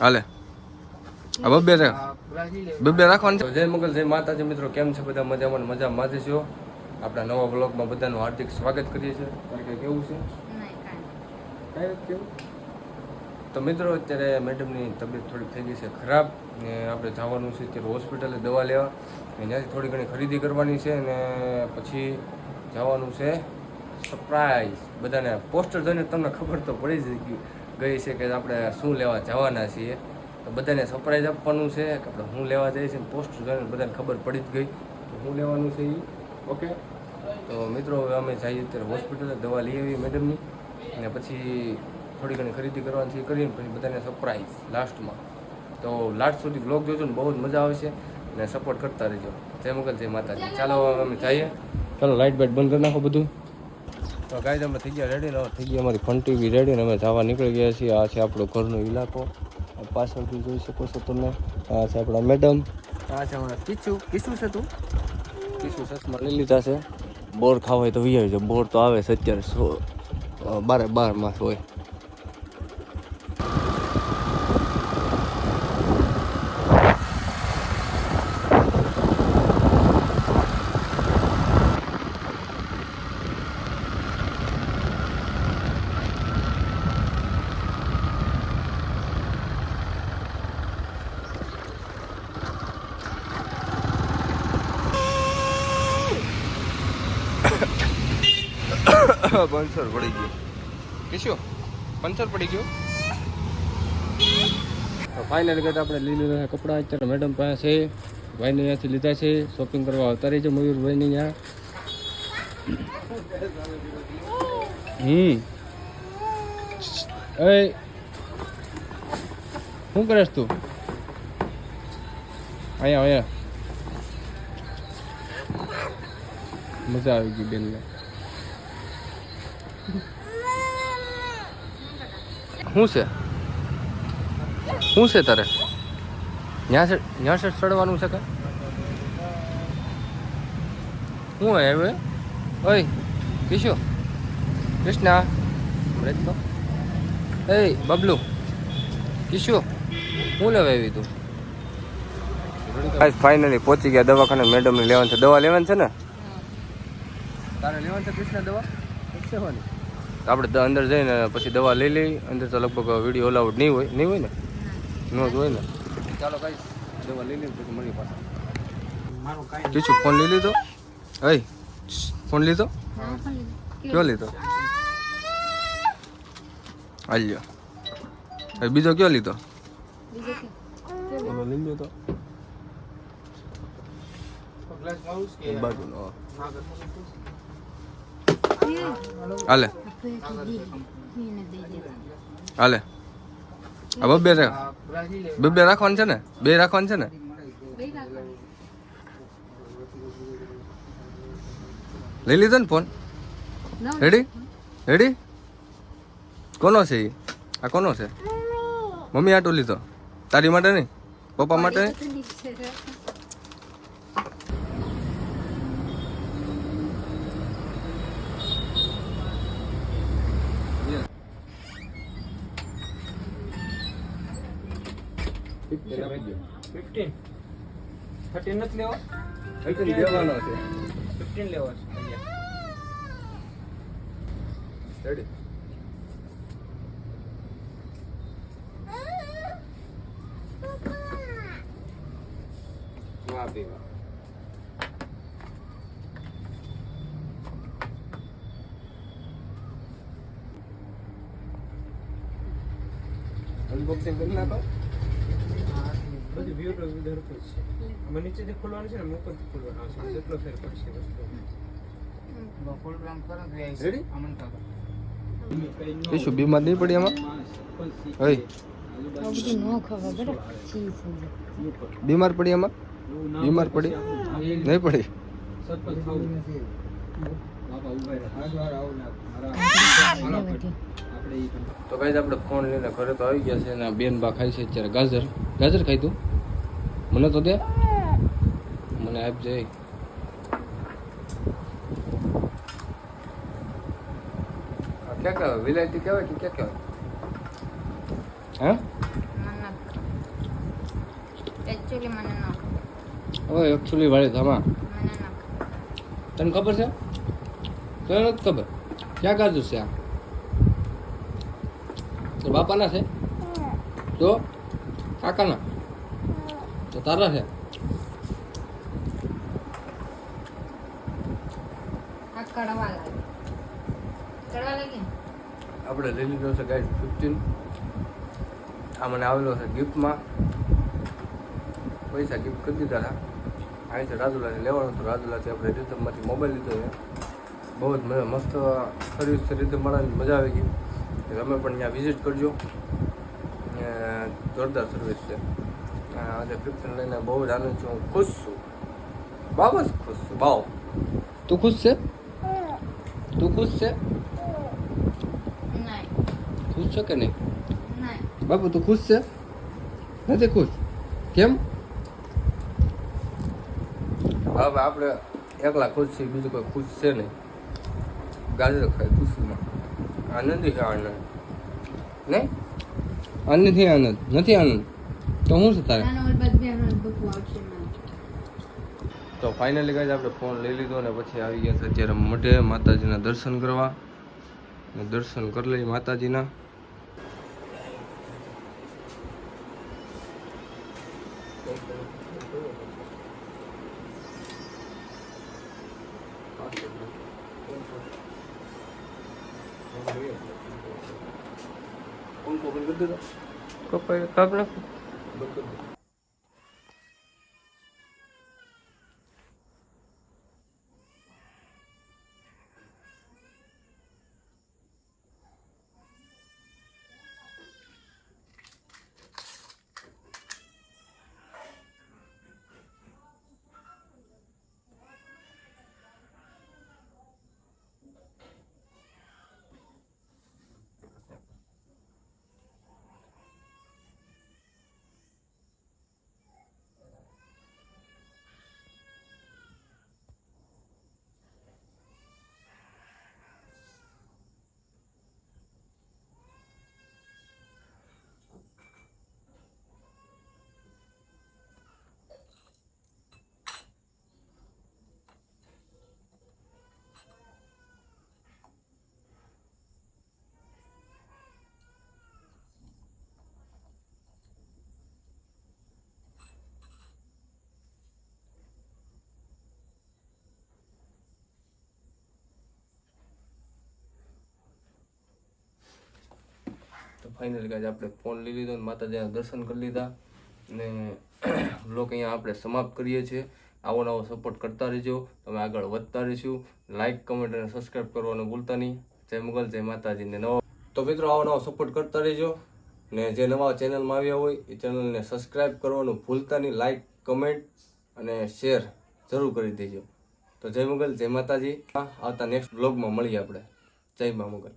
હાલે બબ્બે રાખવાનું છે. જય મંગલ, જય માતાજી મિત્રો, કેમ છે બધા? મજામાં મજામાં જ છો. આપણા નવા બ્લોગમાં બધાનું હાર્દિક સ્વાગત કરીએ છીએ. કારણ કેવું છે કાંઈ કેવું તો મિત્રો, અત્યારે મેડમની તબિયત થોડીક થઈ ગઈ છે ખરાબ ને આપણે જવાનું છે અત્યારે હોસ્પિટલે દવા લેવા. ત્યાંથી થોડી ઘણી ખરીદી કરવાની છે ને પછી જવાનું છે સરપ્રાઈઝ. બધાને પોસ્ટર જોઈને તમને ખબર તો પડી જ ગઈ છે કે આપણે શું લેવા જવાના છીએ. તો બધાને સરપ્રાઈઝ આપવાનું છે કે આપણે શું લેવા જઈએ છીએ. પોસ્ટર જોઈને બધાને ખબર પડી જ ગઈ તો શું લેવાનું છે એ. ઓકે, તો મિત્રો હવે અમે જઈએ અત્યારે હોસ્પિટલે દવા લઈ આવીએ મેડમની અને પછી થોડી ઘણી ખરીદી કરવાની છે કરીને પછી બધાને સરપ્રાઈઝ લાસ્ટમાં. તો લાસ્ટ સુધી બ્લોગ જોજો ને બહુ જ મજા આવશે અને સપોર્ટ કરતા રહેજો. જય મંગલ, જય માતાજી. ચાલો હવે અમે જઈએ. ચાલો લાઇટ બાઇટ બંધ કરી નાખો બધું. તો ગાઈઝ અમે થઈ ગયા રેડી ને થઈ ગયા અમારી ફંટી બી રેડી ને અમે જવા નીકળી ગયા છીએ. આ છે આપણો ઘરનો ઇલાકો. પાછળથી જોઈ શકો છો તમે. આ છે આપણા મેડમ. આ છે હમણાં કીચું છે તું કીચું સસમાં લઈ લીધા છે. બોર ખાવા હોય તો વી જાય. બોર તો આવે છે અત્યારે 12 માસ હોય. પંચર પડી ગયું. કીશું પંચર પડી ગયું. તો ફાઇનલી કહેતા આપણે લઈ લીધા કપડાં અત્યારે મેડમ પાસે છે. ભાઈને અહીંયાથી લીધા છે. શોપિંગ કરવા આવતા રહી છે મયુરભાઈને ત્યાં. એ શું કરેશ તું? અહીંયા મજા આવી ગઈ બેનને. શું છે તારે? ત્યાં છે ચડવાનું છે કે શું હોય હવે? ઓય કીશું કૃષ્ણા તો એ બબલું કીશું શું લેવા આવી તું? ફાઇનલી પહોંચી ગયા દવાખાને. મેડમને લેવાનું છે. દવા લેવાની છે ને તારે? લેવાની છે કૃષ્ણા દવા? આપણે અંદર જઈને પછી દવા લઈ લઈ. અંદર તો લગભગ વિડીયો અલાઉડ નહીં હોય ને? ન જ હોય ને. ચાલો ભાઈ દવા લઈ લઈએ પછી મળી પાછા. કીશું ફોન લઈ લીધો? હઈ ફોન લીધો? કયો લીધો? હાલ્યો. બીજો કયો લીધો? લઈ લ્યો તો બાજુનો. હાલે બબ્બે રાખવાનું છે ને? બે રાખવાનું છે ને? લઈ લીધો ને ફોન? રેડી? કોનો છે એ? આ કોનો છે? મમ્મી આટો લીધો? તારી માટે નહીં? પપ્પા માટે નહીં? દેવાનો છે. 15 લેવા છે. રેડી? વાહ પીવા અનબોક્સિંગ કરી નાખો. બધી વ્યૂ વિધર છે. મને નીચેથી ખોલવાનું છે ને ઉપરથી ખોલવાનું છે. કેટલો ફેર પડશે વસ્તુ? ફૂલ રામ કરો. રેડી? અમન કાકા કીશું બીમાર નહીં પડી એમાં? ઓય બીમાર પડી એમાં? બીમાર પડી નહીં પડી? તો ગાઈઝ આપણે ફોન લઈને ઘરે તો આવી ગયા છે અને બેન બા ખાય છે અત્યારે ગાજર ખાઈ તું? મને તો દે, મને આપજે. ક્યાં કહેવાય? વિલાયતી કહેવાય કે ક્યાં કહેવાય? હા એકચ્યુઅલી મને ન હવે એકચ્યુઅલી વાળી ધમા મને ન તને ખબર છે તને નથી ખબર ક્યાં કાજુ છે આ તો બાપાના છે તો કાકાના તો તારા છે આ કડવા લાગે આપણે લઈ લીધો છે ગાઈસ 15 આ મને આવેલો છે ગિફ્ટમાં પૈસા ગિફ્ટ કરી દીધા હતા અહીંથી રાજુલાથી લેવાનું હતું રાજુલાથી આપણે રીતમમાંથી મોબાઈલ લીધો છે બહુ જ મસ્ત સર્વિસ છે રીતમ મળવાની મજા આવી ગઈ તમે પણ ત્યાં વિઝિટ કરજો જોરદાર સર્વિસ છે આજે 15 લઈને બહુ જ આનંદ છું હું ખુશ છું બાબા ખુશ છું બાવ તું ખુશ છે તું ખુશ છે ખુશ છે કે નહીં બાબુ તું ખુશ છે નથી ખુશ કેમ હવે આપણે એકલા ખુશ છીએ બીજું કોઈ ખુશ છે નહીં ગાજર ખાય ખુશીમાં આનંદ છે આનંદ નહીં આનંદથી આનંદ નથી આનંદ તો શું છે તારે તો ફાઇનલી ગાઈસ આપણે ફોન લઈ લીધો અને પછી આવી ગયા છે અત્યારે મઢે માતાજીના દર્શન કરવા દર્શન કરી લઈએ માતાજીના કપાઈ કાપ નાખો તો ફાઇનલી ગાઈસ આપણે ફોન લઈ લીધો અને માતાજીના દર્શન કરી લીધા અને બ્લોગ અહીંયા આપણે સમાપ્ત કરીએ છીએ આવો નવો સપોર્ટ કરતા રહેજો તમે આગળ વધતા રહીશું લાઇક કમેન્ટ અને સબસ્ક્રાઈબ કરવાનું ભૂલતા નહીં જય મુગલ જય માતાજીને નવો તો મિત્રો આવો નવો સપોર્ટ કરતા રહેજો ને જે નવા ચેનલમાં આવ્યા હોય એ ચેનલને સબસ્ક્રાઈબ કરવાનું ભૂલતા નહીં લાઇક કમેન્ટ અને શેર જરૂર કરી દેજો તો જય મુગલ જય માતાજી આવતા નેક્સ્ટ બ્લોગમાં મળીએ આપણે જય મા મુગલ